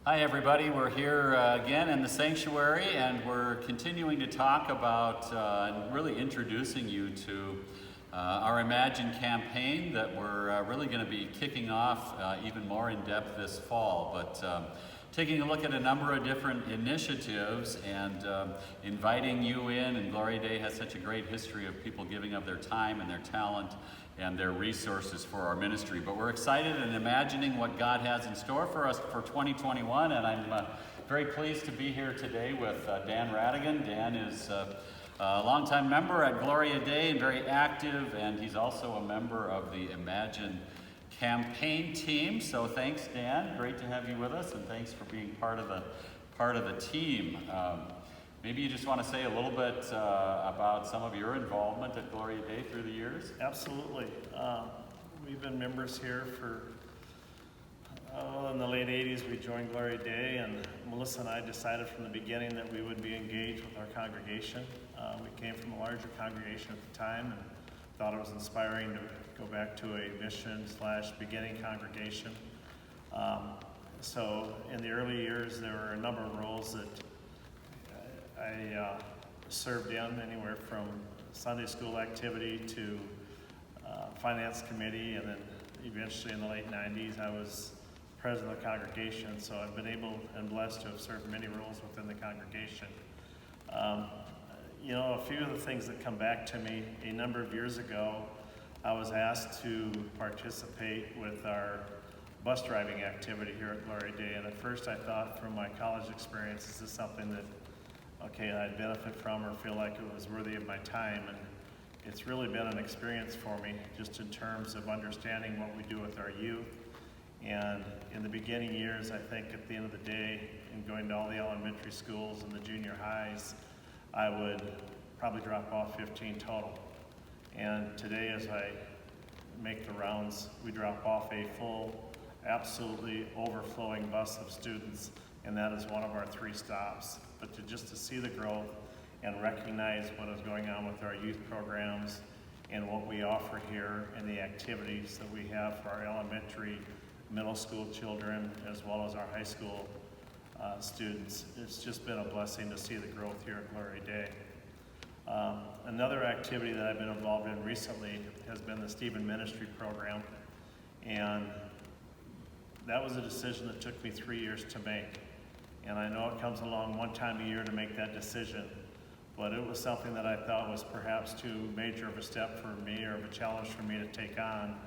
Hi everybody, we're here again in the sanctuary and we're continuing to talk about and really introducing you to our Imagine campaign that we're really going to be kicking off even more in depth this fall. But taking a look at a number of different initiatives and inviting you in, and Gloria Dei has such a great history of people giving up their time and their talent and their resources for our ministry. But we're excited and imagining what God has in store for us for 2021, and I'm very pleased to be here today with Dan Radigan. Dan is a longtime member at Gloria Dei and very active, and he's also a member of the Imagine campaign team. So thanks, Dan. Great to have you with us, and thanks for being part of the team. Maybe you just want to say a little bit about some of your involvement at Gloria Dei through the years? Absolutely. We've been members here for, in the late 80s we joined Gloria Dei, and Melissa and I decided from the beginning that we would be engaged with our congregation. We came from a larger congregation at the time and thought it was inspiring to go back to a mission/beginning congregation. So in the early years there were a number of roles that I served in, anywhere from Sunday school activity to finance committee, and then eventually in the late 90s I was president of the congregation, so I've been able and blessed to have served many roles within the congregation. A few of the things that come back to me, a number of years ago I was asked to participate with our bus driving activity here at Gloria Dei, and at first I thought from my college experience, this is something that I'd benefit from or feel like it was worthy of my time, and it's really been an experience for me just in terms of understanding what we do with our youth. And in the beginning years, I think at the end of the day, in going to all the elementary schools and the junior highs, I would probably drop off 15 total. And today as I make the rounds, we drop off a full, absolutely overflowing bus of students, and that is one of our 3 stops. But to see the growth and recognize what is going on with our youth programs and what we offer here and the activities that we have for our elementary, middle school children, as well as our high school students, it's just been a blessing to see the growth here at Gloria Dei. Another activity that I've been involved in recently has been the Stephen Ministry Program, and that was a decision that took me 3 years to make. And I know it comes along one time a year to make that decision, but it was something that I thought was perhaps too major of a step for me or of a challenge for me to take on.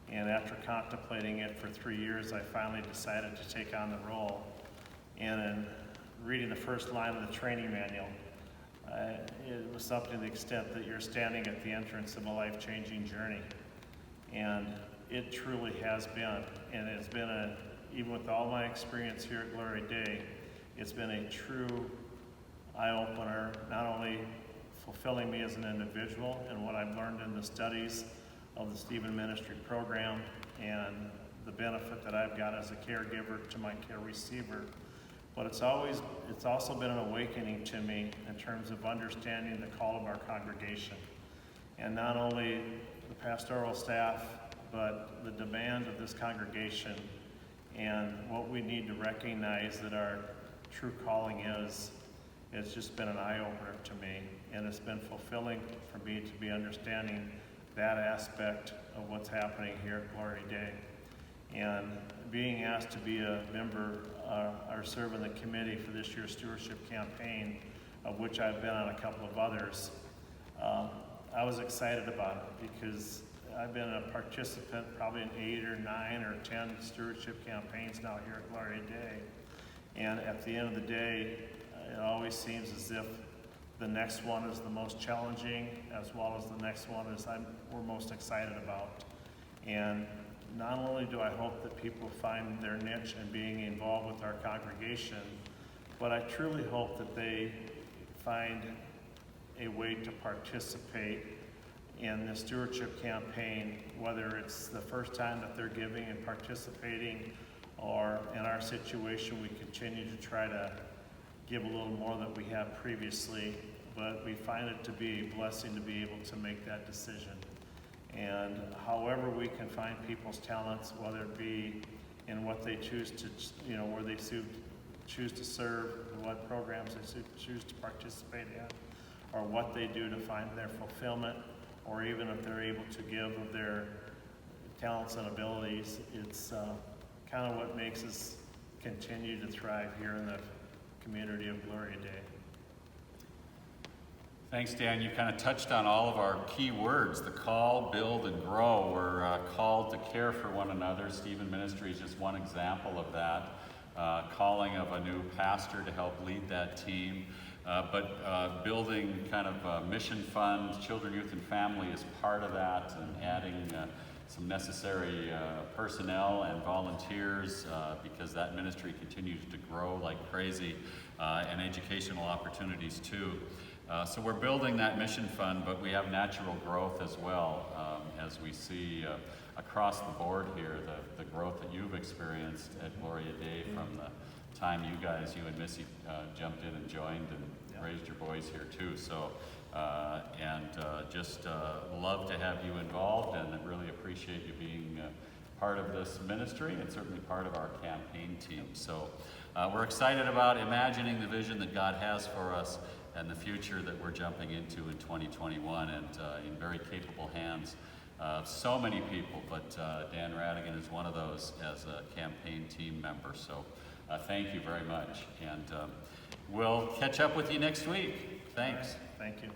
And after contemplating it for 3 years, I finally decided to take on the role. And in reading the first line of the training manual, it was something to the extent that you're standing at the entrance of a life-changing journey. And it truly has been, and it's been even with all my experience here at Gloria Dei, it's been a true eye-opener, not only fulfilling me as an individual and what I've learned in the studies of the Stephen Ministry Program and the benefit that I've got as a caregiver to my care receiver, but it's also been an awakening to me in terms of understanding the call of our congregation. And not only the pastoral staff, but the demand of this congregation and what we need to recognize that our true calling is. It's just been an eye-opener to me, and it's been fulfilling for me to be understanding that aspect of what's happening here at Gloria Dei. And being asked to be a member or serve in the committee for this year's stewardship campaign, of which I've been on a couple of others, I was excited about it because I've been a participant probably in 8 or 9 or 10 stewardship campaigns now here at Gloria Dei. And at the end of the day, it always seems as if the next one is the most challenging, as well as the next one is we're most excited about. And not only do I hope that people find their niche in being involved with our congregation, but I truly hope that they find a way to participate in the stewardship campaign, whether it's the first time that they're giving and participating, or in our situation we continue to try to give a little more than we have previously, but we find it to be a blessing to be able to make that decision. And however we can find people's talents, whether it be in what they choose to, where they choose to serve, what programs they choose to participate in, or what they do to find their fulfillment, or even if they're able to give of their talents and abilities. It's kind of what makes us continue to thrive here in the community of Gloria Dei. Thanks, Dan. You kind of touched on all of our key words: the call, build, and grow. We're called to care for one another. Stephen Ministry is just one example of that. Calling of a new pastor to help lead that team. But building kind of a mission fund, children, youth, and family is part of that, and adding some necessary personnel and volunteers because that ministry continues to grow like crazy, and educational opportunities too. So we're building that mission fund, but we have natural growth as well, as we see across the board here, the growth that you've experienced at Gloria Dei from the time you and Missy jumped in and joined and raised your boys here too. So, just love to have you involved, and really appreciate you being part of this ministry and certainly part of our campaign team. So we're excited about imagining the vision that God has for us and the future that we're jumping into in 2021, and in very capable hands. So many people, but Dan Radigan is one of those as a campaign team member. So thank you very much, and we'll catch up with you next week. Thanks. All right. Thank you.